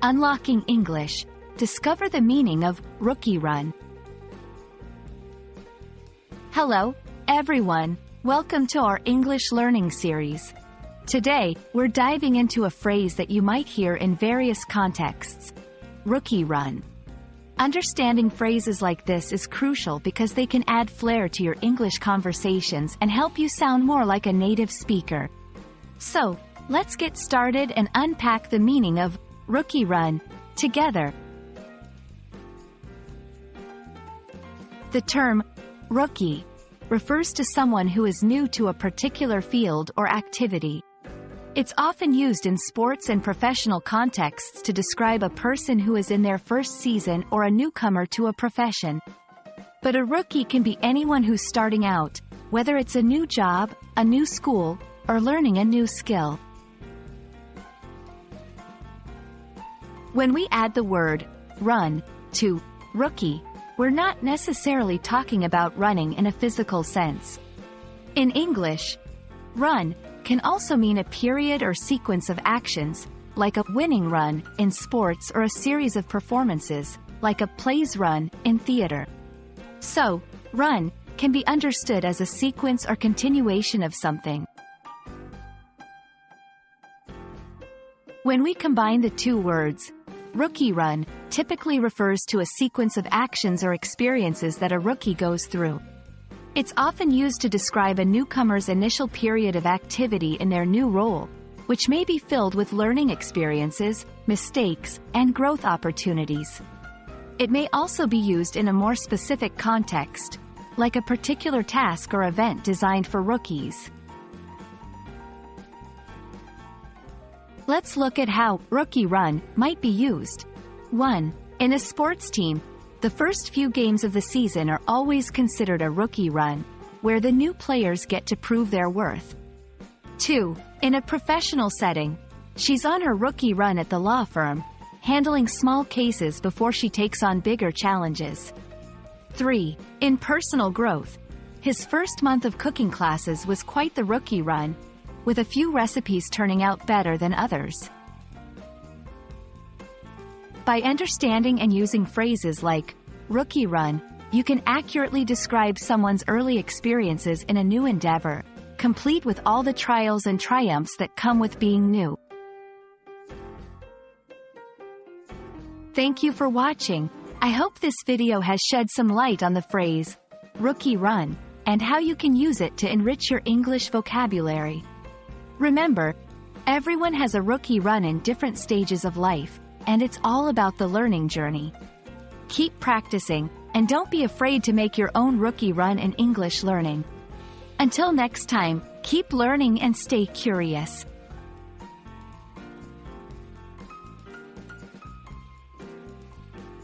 Unlocking English. Discover the meaning of rookie run. Hello, everyone. Welcome to our English learning series. Today, we're diving into a phrase that you might hear in various contexts. Rookie run. Understanding phrases like this is crucial because they can add flair to your English conversations and help you sound more like a native speaker. So, let's get started and unpack the meaning of rookie run together. The term rookie refers to someone who is new to a particular field or activity. It's often used in sports and professional contexts to describe a person who is in their first season or a newcomer to a profession. But a rookie can be anyone who's starting out, whether it's a new job, a new school, or learning a new skill. When we add the word run to rookie, we're not necessarily talking about running in a physical sense. In English, run can also mean a period or sequence of actions, like a winning run in sports or a series of performances, like a play's run in theater. So, run can be understood as a sequence or continuation of something. When we combine the two words, rookie run typically refers to a sequence of actions or experiences that a rookie goes through. It's often used to describe a newcomer's initial period of activity in their new role, which may be filled with learning experiences, mistakes, and growth opportunities. It may also be used in a more specific context, like a particular task or event designed for rookies. Let's look at how rookie run might be used. 1. In a sports team, the first few games of the season are always considered a rookie run, where the new players get to prove their worth. 2. In a professional setting, she's on her rookie run at the law firm, handling small cases before she takes on bigger challenges. 3. In personal growth, his first month of cooking classes was quite the rookie run, with a few recipes turning out better than others. By understanding and using phrases like rookie run, you can accurately describe someone's early experiences in a new endeavor, complete with all the trials and triumphs that come with being new. Thank you for watching. I hope this video has shed some light on the phrase rookie run and how you can use it to enrich your English vocabulary. Remember, everyone has a rookie run in different stages of life, and it's all about the learning journey. Keep practicing, and don't be afraid to make your own rookie run in English learning. Until next time, keep learning and stay curious.